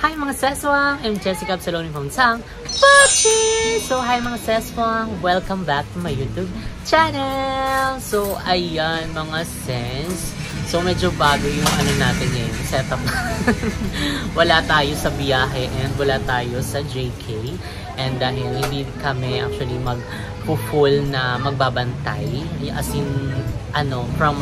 Hi mga seswang! I'm Jessica Absaloni from Sang Pachi! So hi mga seswang! Welcome back to my YouTube channel! So ayan mga sens. So medyo bago yung ano natin ngayon, setup. Wala tayo sa biyahe and wala tayo sa JK. And dahil hindi kami actually mag-full na magbabantay. As in, from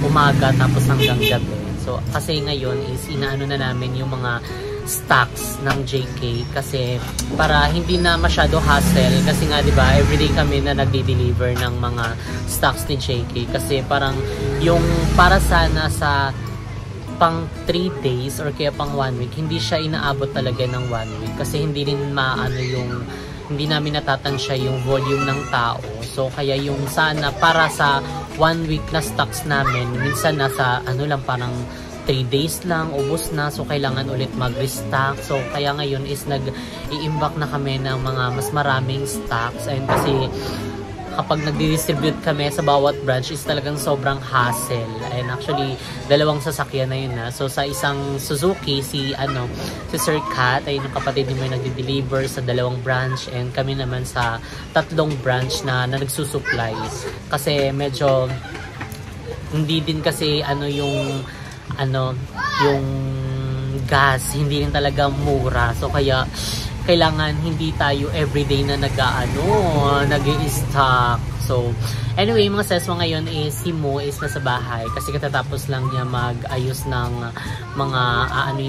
umaga tapos hanggang gabi. So kasi ngayon is inaano na namin yung mga stocks ng JK kasi para hindi na masyado hassle kasi nga 'di ba everyday kami na nagde-deliver ng mga stocks ni JK kasi parang yung para sana sa pang 3 days or kaya pang 1 week hindi siya inaabot talaga ng 1 week kasi hindi rin hindi namin natatansya yung volume ng tao. So kaya yung sana para sa 1 week na stocks namin minsan nasa lang parang 3 days lang, ubos na. So, kailangan ulit mag-restock. So, kaya ngayon is nag-i-imbak na kami ng mga mas maraming stocks. And kasi kapag nag-distribute kami sa bawat branch is talagang sobrang hassle. And actually, dalawang sasakyan na yun na. So, sa isang Suzuki, si Sir Kat, ay yung kapatid niyo may nagde-deliver sa dalawang branch. And kami naman sa 3 branch na nagsusupply. Kasi medyo hindi din kasi yung gas, hindi rin talaga mura. So, kaya kailangan hindi tayo everyday na nag-i-stock. So, anyway, mga seswa ngayon is si Mo is nasa bahay kasi katatapos lang niya mag-ayos ng mga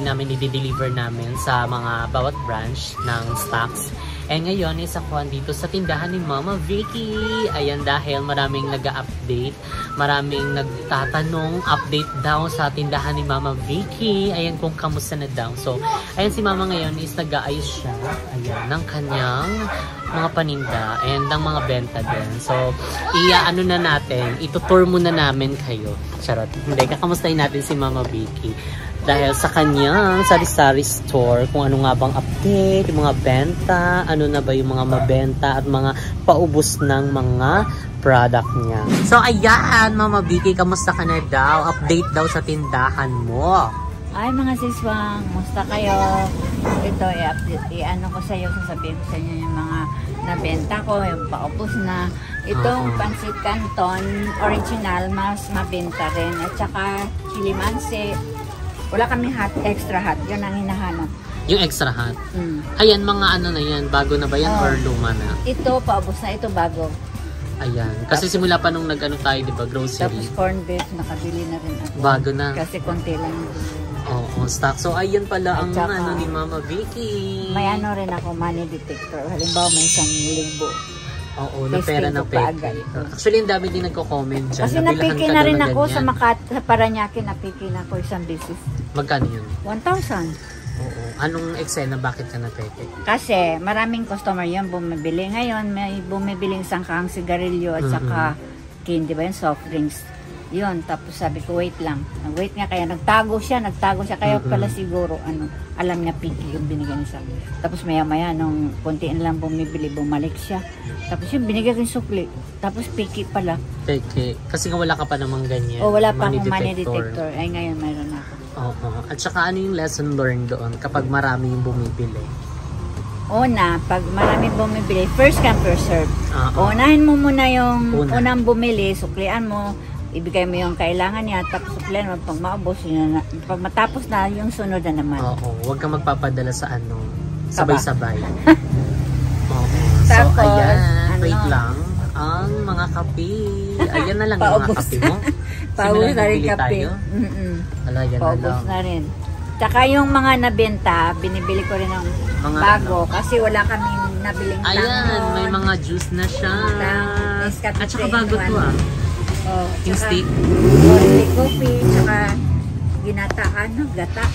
namin, i-deliver namin sa mga bawat branch ng stocks. And ngayon is ako dito sa tindahan ni Mama Vicky. Ayan, dahil maraming nag-update, maraming nagtatanong, update daw sa tindahan ni Mama Vicky. Ayan kung kamusta na daw. So, ayan si Mama ngayon is nag-aayos siya. Ayan, ng kanyang mga paninda and ng mga benta din. So, itutour muna namin kayo. Charot. Hindi, kakamustahin natin si Mama Vicky. Dahil sa kanyang sari-sari store, kung ano nga bang update, yung mga benta, ano na ba yung mga mabenta at mga paubos ng mga product niya. So ayan, Mama Vicky, kamusta ka na daw? Update daw sa tindahan mo. Ay mga siswang, musta kayo? Ito, ko sa iyo, sasabihin ko sa inyo yung mga nabenta ko, yung paubos na. Itong Pancit Canton, original, mas mabenta rin. At saka chili manse. Wala kami extra hot. Yun ang hinahanap. Yung extra hot? Ayan, mga na yan? Bago na ba yan or luma na? Ito, paubos na. Ito, bago. Ayan. Kasi tapos, simula pa nung tayo, di ba? Grocery. Tapos corn beef, nakabili na rin ako. Bago na. Kasi konti lang. Oo, stock. So, ayan pala ang ni Mama Vicky. May rin ako, money detector. Halimbawa, may 1,000. Oo, na pera na peke. Actually, ang dami din nagko-comment dyan. Kasi napiki na rin ako sa Paranaque, napiki na ako isang beses. Magkano yun? 1,000. Oo. Anong eksena? Bakit ka napeke? Kasi maraming customer yun bumibili. Ngayon, may bumibiling sangkang sigarilyo at saka candy ba yun? Soft drinks. Yun, tapos sabi ko, wait lang. Nag-wait nga, kaya nagtago siya. Kaya pala siguro, alam niya piki yung binigyan niya sa akin. Tapos maya-maya, nung konti na lang bumibili, bumalik siya. Tapos yung binigyan ko yung sukli. Tapos piki pala. Piki. Kasi nga wala ka pa namang ganyan. O, wala pa akong money detector. Ay, ngayon mayroon ako. Oo. At saka ano yung lesson learned doon kapag marami yung bumibili? Pag maraming bumibili, first come, first serve. Unahin mo muna yung unang bumili, suklian mo, ibigay mo yung kailangan niya, tapos suklian mo, pag maubos, pag matapos na, yung sunod na naman. Oo, huwag kang magpapadala sa sabay-sabay. Oo. So, tapos, ayan, wait lang, ang mga kape. Ayan na lang yung mga kape mo. Paubos na rin kape. Paubos na rin. Tsaka yung mga nabenta, binibili ko rin ng bago kasi wala kaming nabiling ayan, may mga juice na siya. At saka bago to yung steak. Steak coffee, tsaka gata.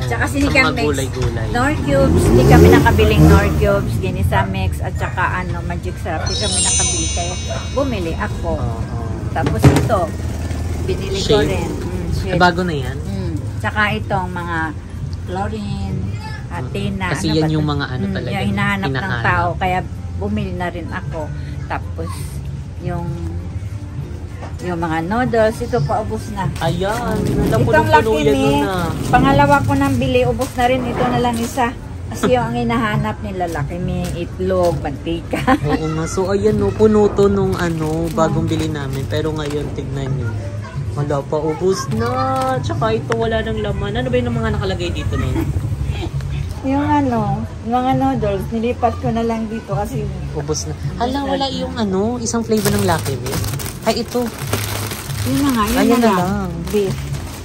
Tsaka sinigang mix. Nor cubes, hindi kami nakabiling nor cubes, ginisa mix, at tsaka magic syrup, hindi kami nakabili. Kaya bumili ako. Tapos ito, binili ko rin. Bago na yan? Tsaka itong mga chlorine, atina. Kasi yan yung mga talaga. Yung hinahanap ng tao, kaya bumili na rin ako. Tapos yung Yung mga noodles, ito paubos na. Ayan, Itong Lucky yan Me, na. pangalawa ko nang bili, ubos na rin. Ito na lang isa. Kasi yung ang hinahanap nila, Lucky Me, itlog, mantika. Oo nga. So, ayan no, puno to nung bagong bili namin. Pero ngayon, tignan nyo. Wala pa, ubos na. Tsaka ito, wala nang laman. Ano ba yung mga nakalagay dito na yun? Yung mga noodles, nilipat ko na lang dito kasi Ubos na. Hala, wala yung isang flavor ng Lucky Me. Ay, ito. yun na nga, yun Ayan na na lang. lang. Beef.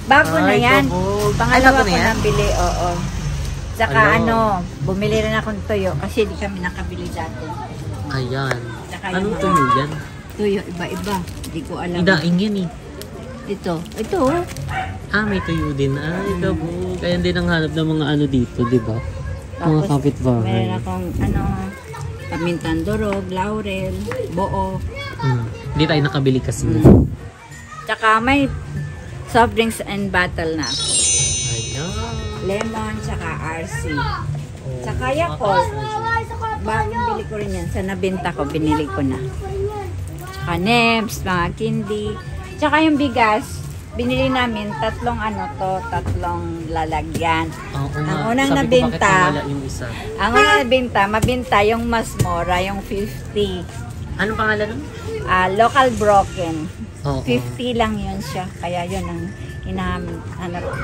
Bago na Ay, yan. kabog. Pangalawa Ay, bago ko na yan? nang bili, oo. Saka Ano? bumili rin akong tuyo kasi di kami nakabili dati. Ayan. Tsaka Anong yung tuyo yan? Tuyo, iba-iba. Hindi ko alam. Idaing yan eh. Ito. May tuyo din. Ay, kabog. Kaya din ang hanap ng mga dito, di ba? Mga kapitbahay. Meron akong pamintang durog, laurel, buo. Hindi tayo nakabili kasi. Tsaka may soft drinks and bottle na. Ayan. Lemon, tsaka RC. Oh, Tsaka Yakult. Bagong bili ko rin yan. Sa nabenta ko, binili ko na. Tsaka Nems, mga candy. Tsaka yung bigas, binili namin tatlong lalagyan. Ang unang Sabi ko, nabenta, bakit nawala yung isa? ang unang mabenta yung mas mura, yung 50. Anong pangalan nun? Local broken. Oo. 50 lang yun siya. Kaya yun ang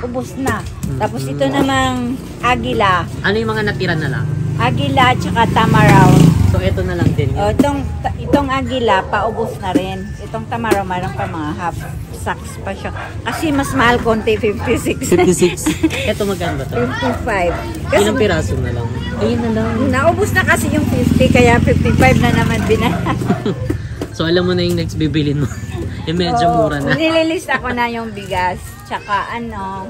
ubos na. Tapos ito namang agila. Ano yung mga natira na lang? Agila tsaka tamaraw. So, ito na lang din. O, itong agila, paubos na rin. Itong tamaraw, mayroon pa mga half sacks pa siya. Kasi mas mahal konti, 56. 56. Ito maganda to? 55. Kasi Ilang piraso na lang? Ayun na lang. naubos na kasi yung 50, kaya 55 na naman binaya. So, alam mo na yung next bibilin mo. Yung medyo mura na. Nililista ko na yung bigas. Tsaka yung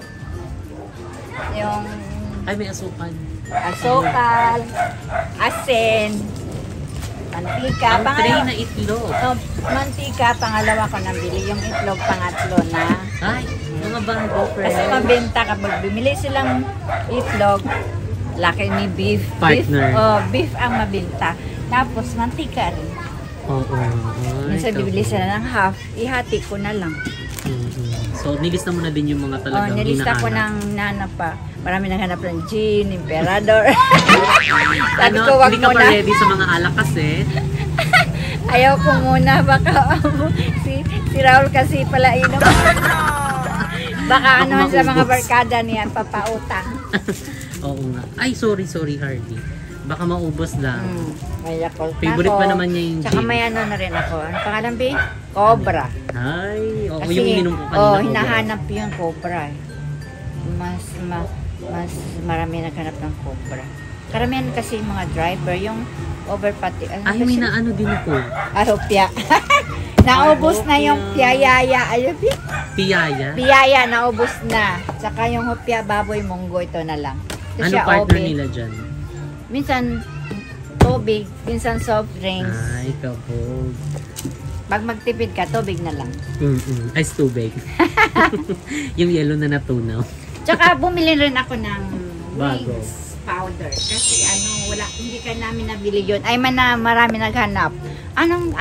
Ay, may asukan. asukal, asin, mantika. Ang tray na itlog. Mantika, pangalawa ko nang bili. Yung itlog, pangatlo na. Ay, mga bago, friend. Kasi mabenta kapag bumili silang itlog, laki ni beef. Partner. Beef ang mabenta. Tapos mantika rin. Oo. Minsan bibili sila ng half, ihati ko na lang. So, nilista mo na din yung mga talagang Nilista ko hinahanap. ng nanap pa. Marami naghanap ng gin, emperador. Sabi ko, wag Hindi ka pa muna. ready sa mga alak kasi. Ayaw ko muna, baka si Raul kasi pala inom. Baka sa mga maubos. barkada niyan, papautang. Oo nga. Ay, sorry Hardy. Baka maubos lang. May Yakult na Favorite ako. pa naman niya yung Tsaka gin. may na rin ako. Ano pangalan, B? Cobra. Ay, Kasi, yung ininom ko kanina. hinahanap yung Cobra. Mas marami naghanap ng Cobra. Karamihan kasi yung mga driver, yung overpati. Ay, may naano din ako. Hopya. Naubos na yung piyaya. Ayun, Piyaya. piyaya, naubos na. Tsaka yung hopya, baboy, munggo, ito na lang. Ito Ano siya, partner obe. nila dyan? Minsan, tubig, minsan soft drinks. Ay, kabog. Pag magtipid ka, tubig na lang. Ice tubig. Yung yellow na natunaw. Tsaka bumili rin ako ng Bago. wings powder. Kasi hindi ka namin nabili yun. Ay, marami naghanap. Anong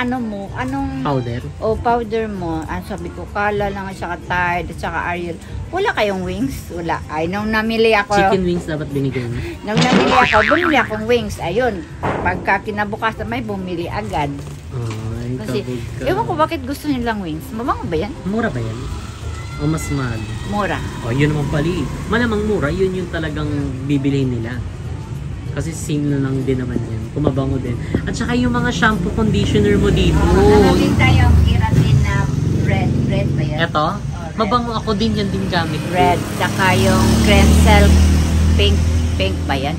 Powder. powder mo? Sabi ko, Kala lang, at saka Tide, at saka Ariel. Wala kayong wings? Wala. Ay, nung namili ako, Chicken wings dapat binigay mo. bumili akong wings. Ayun. Pagka kinabukasan, may bumili agad. Ay, Kasi, kabog ka. ewan ko bakit gusto nilang wings. Mabango ba yan? Mura ba yan? O mas mahal? Mura. O, yun naman pali. Malamang mura, yun yung talagang bibilihin nila. Kasi same na lang din naman yan. Kumabango din. At saka yung mga shampoo conditioner mo dito. Nalagay tayong keratin na red ba yan? Eto, red. mabango ako din yan din gamit. ko. Red. Tsaka yung Crenzel pink ba yan?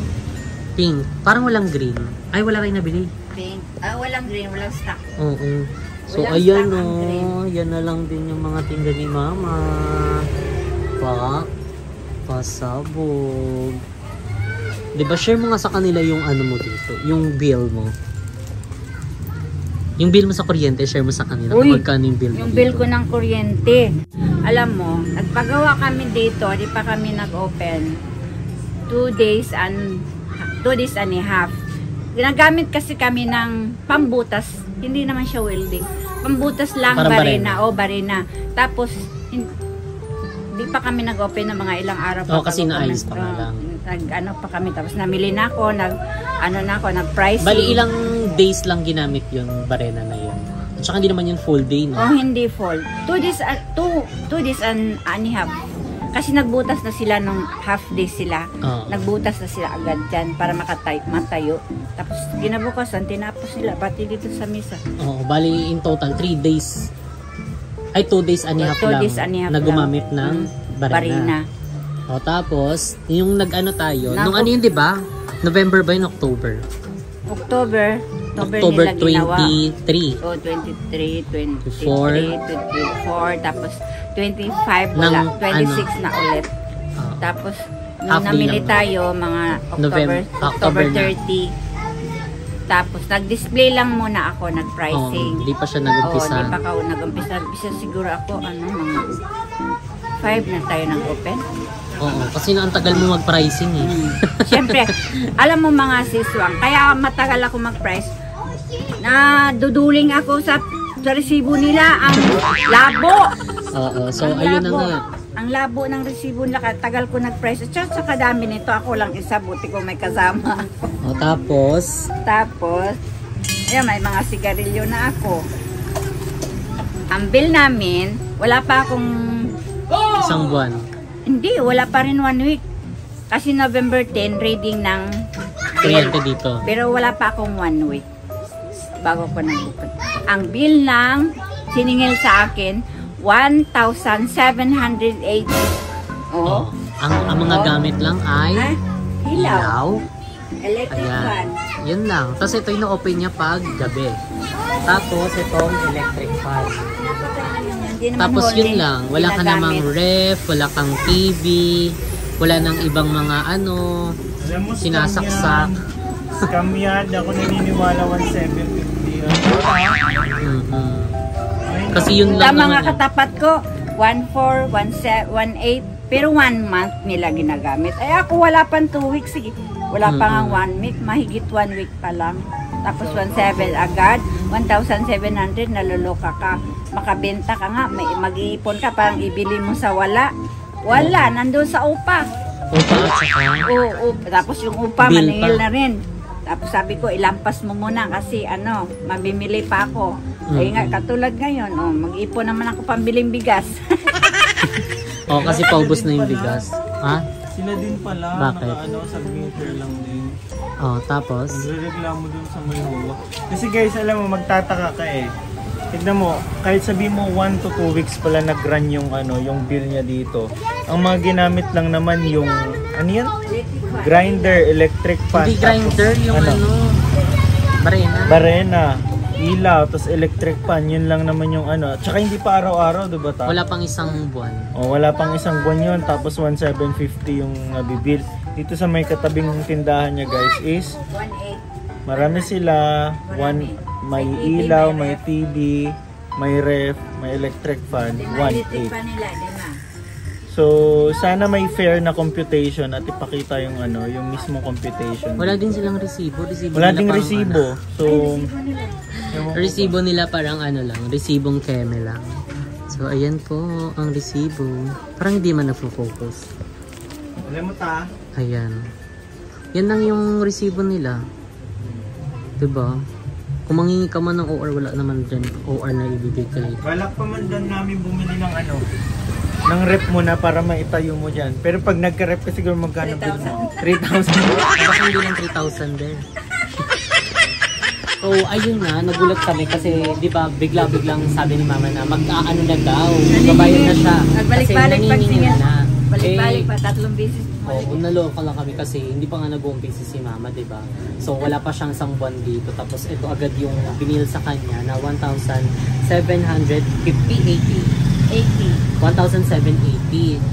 Pink. Parang walang green. Ay, wala kayo nabili. Pink. Walang green, walang stock. Oo. So, Walang ayan stock ang o. green. Yan na lang din yung mga tinda ni Mama. Pasabog. Diba, share mo nga sa kanila yung ano mo dito. Yung bill mo. Yung bill mo sa kuryente, share mo sa kanila. Uy, Kung magkano yung bill mo Yung dito. bill ko ng kuryente. Alam mo, nagpagawa kami dito, di pa kami nag-open. 2 days and a half. Ginagamit kasi kami ng pambutas. Hindi naman siya welding. pambutas lang, Parang barena. O, barena. Tapos, hindi pa kami nag-open ng mga ilang araw pa. Kasi naayos pa nga lang. Ano pa kami. Tapos namili na ako, nag-pricing. Bali, ilang days lang ginamit yung barena na yun. At saka hindi naman yung full day, no? Oh, hindi full. 2 days and a half. Kasi nagbutas na sila nung half day sila. Nagbutas na sila agad dyan para matayo. Tapos ginabukasan, tinapos sila pati dito sa misa. Oo, bali in total 3 days. Ay, 2 days and a half lang na gumamit ng barena. O, tapos, yung nag-ano tayo, nung ano yun, di ba? November ba yun? October nila ginawa. 23. O, 23, 24, tapos 25 wala, 26 na ulit. Tapos, nung namili tayo, mga October 30. Tapos, nag-display lang muna ako, nag-pricing. Hindi pa siya nag-umpisa. Hindi pa ako nag-umpisa. Siguro ako, mga 5 na tayo nag-open. Oo, kasi ang tagal mo mag-pricing eh. Siyempre, alam mo mga siswang, kaya matagal ako mag-price. Naduduling ako sa resibo nila, ang labo. Oo, so ayun na nga. Ang labo ng resibo nila, tagal ko nag-price. At sa kadami nito, ako lang isa, buti ko may kasama. O, tapos, ayan, may mga sigarilyo na ako. Ang bill namin, wala pa akong... isang buwan. Hindi, wala pa rin 1 week. Kasi November 10, reading ng Kliyente dito. Pero wala pa akong 1 week bago ko nag-open. Ang bill ng siningil sa akin, 1,780. Oh. Ang mga gamit lang ay ilaw. Electric fan. Yun lang. Tapos ito yung na-open niya pag gabi. Tapos itong electric fan. Tapos yun lang. Wala ka namang ref, wala kang TV, wala nang ibang mga sinasaksak. Scam yan. Ako naniniwala 1,750. Kasi yun lang naman. Mga katapat ko, 1,400, 1,700, 1,800. Pero 1 month nila ginagamit. Ay ako wala pang 2 weeks. Sige. Wala pa nga 1 week. Mahigit 1 week pa lang. Tapos 1,700 agad. 1,700 naluluka ka. Makabenta ka nga. Mag-iipon ka. Parang ibili mo sa wala. Wala. Nandun sa upa. Upa at saka? Oo. Tapos yung upa, maningil na rin. Tapos sabi ko, ilampas mo muna kasi mabimili pa ako. Ay nga, katulad ngayon, mag-ipon naman ako pambiling bigas. Kasi paubos na yung bigas. Ha? Sila din pala, bakit? Submitter lang din. Tapos? Nagre-reklamo dun sa may huwa. Kasi guys, alam mo, magtataka ka eh. Tignan mo, kahit sabihin mo 1 to 2 weeks pala nag-run yung bill niya dito. Ang mga ginamit lang naman yung, yan? Grinder, electric fan. Hindi grinder, yung barena. Ilaw, tapos electric fan, yun lang naman yung Tsaka hindi pa araw-araw, diba ta? Wala pang isang buwan. Wala pang isang buwan yun, tapos 1,750 yung nabibil. Dito sa may katabing tindahan niya guys is, marami sila, may ilaw, may TV, may ref, may electric fan, 1,800. So, sana may fair na computation at ipakita yung yung mismo computation. Wala din silang resibo. Wala ding resibo. So, resibo nila parang lang, resibong keme lang. So, ayan po ang resibo. Parang hindi man nagfo-focus. Alam mo ta? Ayan. Yan lang yung resibo nila. Diba? Kung mangingi ka man ng OR, wala naman dyan OR na ibibigay. Balak pa man dyan namin bumili ng ng rep mo na para maitayo mo dyan. Pero pag nagka-rep ka siguro magkano bill mo? 3,000. Baka hindi lang 3,000 din. So, ayun na, nagulat kami kasi, di ba, bigla-biglang sabi ni mama na mag-aano na daw, babayad na siya. Nagbalik-balik pag siya. Na. Balik-balik pa, 3 beses. Naloka lang kami kasi hindi pa nga nag-umpisa si mama, di ba? So, wala pa siyang isang buwan dito. Tapos, ito agad yung binil sa kanya na 1,780.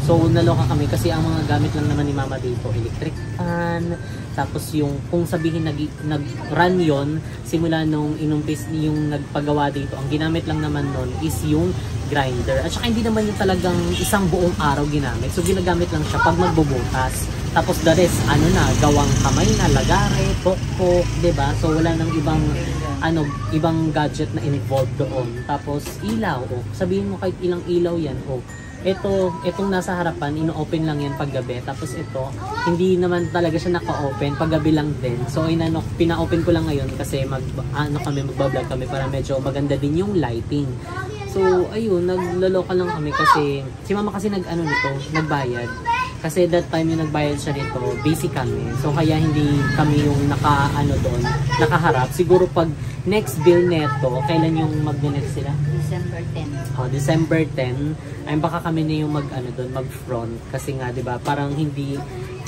So, naloka kami kasi ang mga gamit lang naman ni mama dito, electric fan, tapos yung, kung sabihin nag-run yon simula nung inumpis yung nagpagawa dito, ang ginamit lang naman nun is yung grinder. At saka hindi naman yung talagang isang buong araw ginamit. So, ginagamit lang siya pag magbubutas. Tapos the rest, gawang kamay na, lagare, pokpok, 'di ba? So wala nang ibang gadget na involved doon. Tapos ilaw, sabihin mo kahit ilang ilaw 'yan, itong nasa harapan, ino-open lang yan paggabi. Tapos ito, hindi naman talaga siya naka-open, paggabi lang din. So pina-open ko lang ngayon kasi magbablog kami para medyo maganda din yung lighting. So ayun, nagloloka lang kami kasi si mama kasi nagbayad. Kasi that time yung nagbayad siya nito, busy kami. So kaya hindi kami yung nakaharap. Siguro pag next bill neto, kailan yung mag-next sila? December 10. December 10, ay baka kami na yung mag-front. Kasi nga, di ba, parang hindi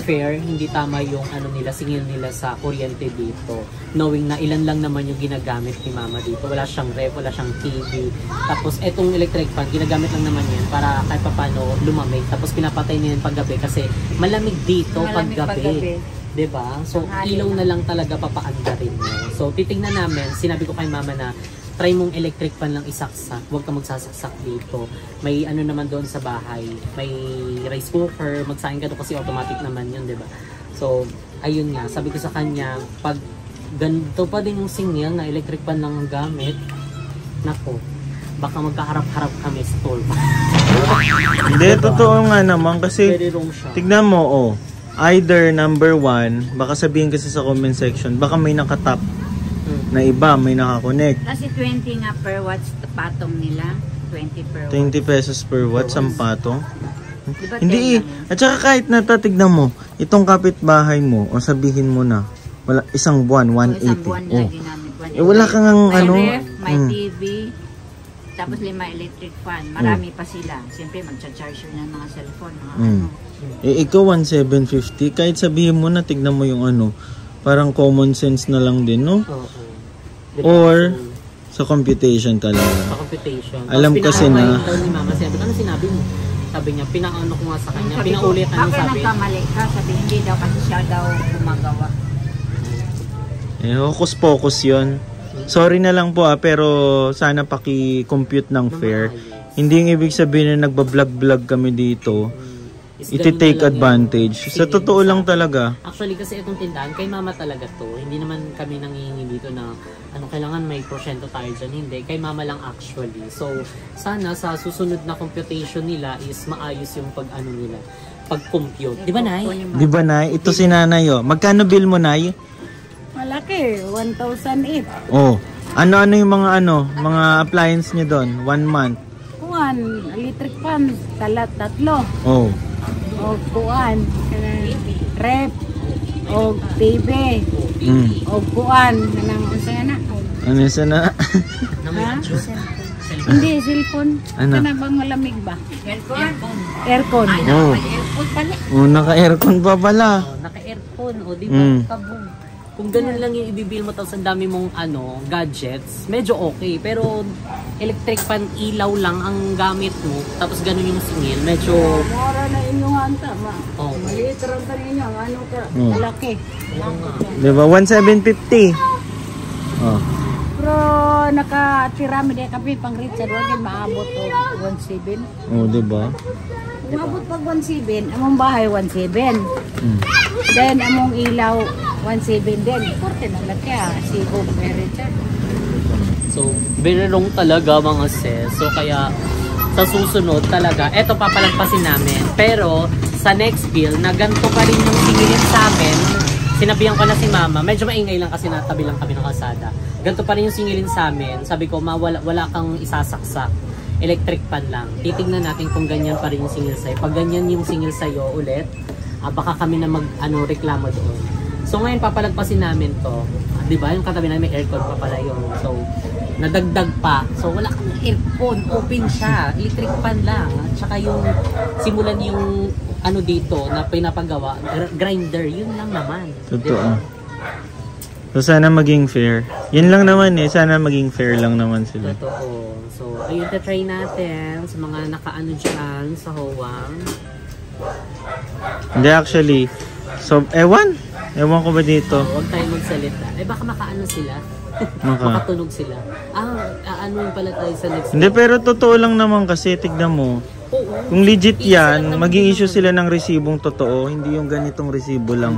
fair, hindi tama yung singil nila sa kuryente dito. Knowing na ilan lang naman yung ginagamit ni mama dito. Wala siyang ref, wala siyang TV. Tapos etong electric fan, ginagamit lang naman yan para kahit paano lumamig. Tapos pinapatay niya yan paggabi kasi malamig dito paggabi. Diba? So ilaw na lang talaga papaandarin mo. So titingnan namin, sinabi ko kay mama na try mong electric fan lang isaksak. Huwag ka magsasaksak dito. May naman doon sa bahay. May rice cooker. Magsahin ka doon kasi automatic naman yun, diba? So, ayun nga. Sabi ko sa kanya, pag ganito pa din yung singil na electric fan lang ang gamit, nako, baka magkaharap-harap kami sa toll. Hindi, totoo nga naman kasi Very wrong siya. tignan mo, either number 1, baka sabihin kasi sa comment section, baka may nakatap na iba, may nakakonect. Kasi 20 nga per watts patong nila. 20 per watt. 20 pesos per watt, ang patong. Diba Hindi At saka kahit natatignan mo, itong kapitbahay mo, o sabihin mo na, wala, isang buwan, 180. Isang buwan na ginamit. Wala kang may ref, may TV, tapos 5 electric fan. Marami pa sila. Siyempre, magcha-charge yun ng mga cellphone. Ikaw 1,750, kahit sabihin mo na, tignan mo yung parang common sense na lang din, no? Or sa computation talaga. Sa computation. Alam kasi na ni mama, ano sinabi mo? Sabi niya, pinaano ko nga sa kanya, pinaulit sabi. Nagkamali ka, sabi hindi daw kasi siya daw gumagawa. Hocus-pocus yun. Sorry na lang po pero sana paki-compute ng fair. Hindi yung ibig sabihin na nagbablog-vlog kami dito. Iti-take advantage. Sa totoo lang talaga. Actually, kasi itong tindahan, kay mama talaga to. Hindi naman kami nangihingi dito na kailangan may porsyento tayo dyan. Hindi. Kay mama lang actually. So, sana sa susunod na computation nila is maayos yung pag-compute. Di ba, Nay? Di ba, Nay? Ito si Nanay, Magkano bill mo, Nay? Malaki, 1,008. Ano yung mga appliance niyo doon? 1 month? Electric fan, tatlo. O kuan, rep, o TV, o kuan, Ano sana? Hindi, cellphone. Ano? Bang malamig ba? Aircon. Aircon pala. Naka-aircon pa pala. Naka-aircon, di ba? Kabong. Kung ganun lang yung ibibil mo tapos ang dami mong gadgets, medyo okay. Pero electric fan, ilaw lang ang gamit mo, tapos ganun yung singil, medyo... Mura na inyong hanta, ma. Maliit rin ka ninyo, ka? Malaki. Diba? 1,750. Pero nakatirami din kami pang Richard, wag maabot o 1,700. Diba? Umabot pag 1,700, among bahay 1,700. Then among ilaw 1,700 din. Porte na lang kaya si Bob Richard. So, very wrong talaga mga sis. So, kaya sa susunod talaga, eto papalagpasin namin. Pero, sa next bill, na ganito pa rin yung singilin sa amin, sinabihan ko na si mama, medyo maingay lang kasi natabi lang kami ng kalsada. Ganito pa rin yung singilin sa amin. Sabi ko, wala kang isasaksak. Electric pan lang. Titignan natin kung ganyan pa rin yung singil sa'yo. Pag ganyan yung singil sa'yo ulit, baka kami na reklamo doon. So ngayon papalagpasin namin to. Di ba? Yung katabi namin may aircon pa pala yun. So nadagdag pa. So wala kang aircon. Open siya. Electric fan lang. At saka yung simulan yung dito na pinapagawa. Grinder. Yun lang naman. Totoo. Diba? So sana maging fair. Yun lang naman sana maging fair lang naman sila. Totoo. So ayun, try natin sa mga nakaano dyan sa Howang. Hindi actually. So, Ewan ko ba dito? Huwag tayo magsalita. Baka makaano sila. Makatunog sila. Ano yung pala tayo sa next. Hindi, pero totoo lang naman kasi, tignan mo. Oo, Kung legit yan, mag-i-issue sila ng resibong totoo, hindi yung ganitong resibo lang.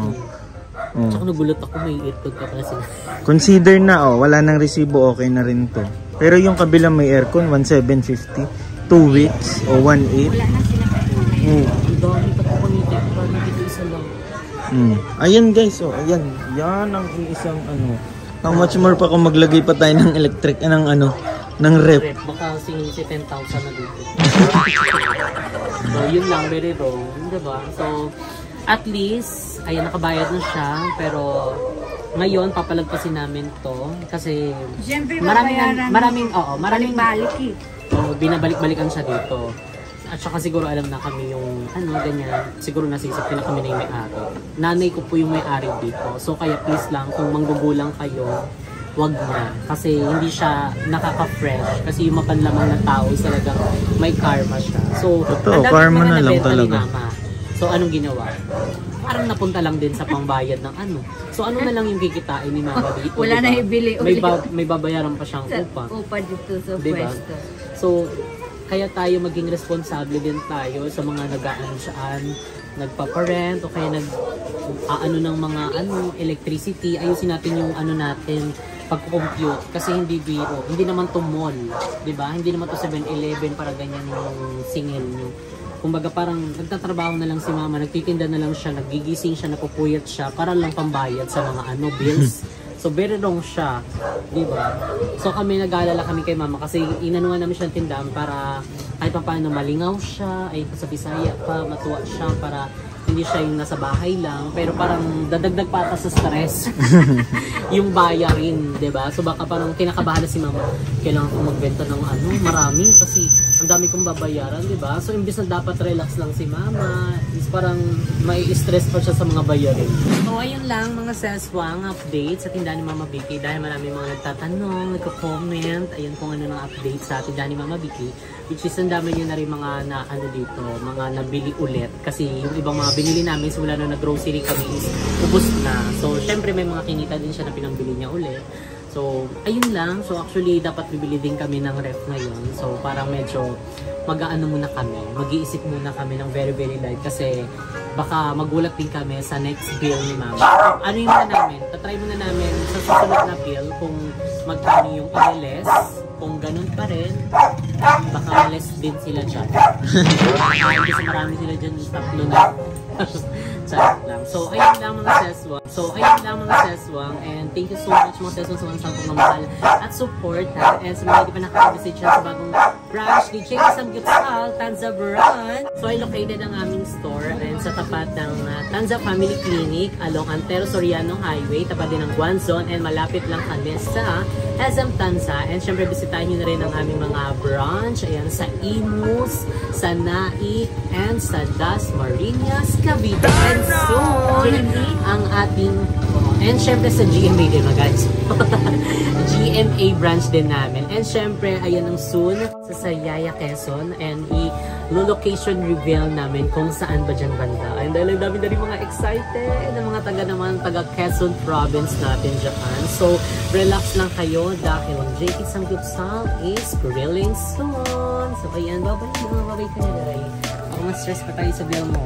Oh. Tsaka nagulat ako, may aircon ka pala sila. Consider na, wala nang resibo, okay na rin to. Pero yung kabilang may aircon, 1,750, 2 weeks o 1,800. Wala na sila kasi. Ang dami pa po kunitin pa, nandito isa lang. Ayan guys, ayan. Yan ang isang ano. How much more pa kung maglagay pa tayo ng electric, ng rep. Baka si 10,000 na dito. So, yun lang, very wrong, diba? So, at least, ayan, nakabayad na siya, pero ngayon, papalagpasin namin to, kasi Siyempre, maraming balik eh. binabalik-balikan siya dito. At saka siguro alam na kami yung, ganyan, siguro nasisip na kami na yung may-ari. Nanay ko po yung may-ari dito. So, kaya please lang, kung manggugulang kayo, wag na. Kasi hindi siya nakaka-fresh. Kasi yung mapanlamang na tao is talagang may karma siya. So, karma na lang talaga. So, anong ginawa? Parang napunta lang din sa pangbayad ng So, ano na lang yung kikitain ni Mama dito? Wala na ibili ulit. May babayaran pa siyang upa. Upa dito sa diba? pwesto. So, kaya tayo maging responsable din tayo sa mga nagpaparent o kaya ng mga electricity. Ayusin natin yung natin pag-compute kasi hindi biro. Hindi naman to mall, 'di ba? Hindi naman to 7-Eleven para ganyan yung singil niyo. Kumbaga parang nagtatrabaho na lang si Mama, nagtitinda na lang siya, nagigising siya, napupuyat siya para lang pambayad sa mga bills. So, very wrong siya. Diba? So, nag-aalala kami kay Mama kasi inanuhan namin siya ng tindahan para kahit pa paano malingaw siya, ay sa Bisaya pa, matuwa siya para hindi siya yung nasa bahay lang. Pero parang dadagdag pa sa stress yung bayarin, diba? So, baka parang kinakabahala si Mama. Kailangan kong magbenta ng marami kasi ang dami kong babayaran, diba? So, imbis na dapat relax lang si Mama, is parang may stress pa siya sa mga bayarin. So, ayun lang mga seswang update sa tindahan ni Mama Vicky dahil marami mga nagtatanong, nagko-comment, ayun kung ano ng update sa tindahan ni Mama Vicky, which is ang dami nyo na rin mga dito, mga nabili ulit kasi yung ibang mga binili namin simula na nag-grocery kami is ubos na. So, syempre may mga kinita din siya na pinambili niya ulit. So, ayun lang. So, actually, dapat bibili din kami ng ref ngayon. So, parang medyo mag-aano muna kami. Mag-iisip muna kami ng very, very light. Kasi, baka magulat din kami sa next bill ni Mama. Ano yun na namin? Tatry muna namin sa susunod na bill kung magkano yung i-less. Kung ganun pa rin, baka less din sila dyan. Kasi marami sila dyan yung tatlo na. Charot lang. So, ayun lang mga seswang. And thank you so much mga seswang sa mga sampung mamahal at support. And sa mga hindi pa nakaka-visit siya sa bagong branch ni J. Samgyupsal, Tanza Brand. So, ay located ang aming store and sa tapat ng Tanza Family Clinic along Antero Soriano Highway, tapat din ng Guanzon, and malapit lang kami sa SM Tanza. And syempre, bisitahin nyo na rin ang aming mga branch. Ayan, sa Imus, sa Naik, and sa Dasmariñas, Cavite. And soon, ang ating, and syempre sa GMA din guys. GMA branch din namin. And syempre, ayan ang soon sa Sayaya, Quezon. And i-location reveal namin kung saan ba dyan banda. And dahil dami na rin mga excited na mga taga Quezon province natin dyan. So, relax lang kayo dahil ang JK Samgyupsal is grilling soon. So, ayan, babay ka na, Day. Ako ma-stress pa tayo sa bill mo.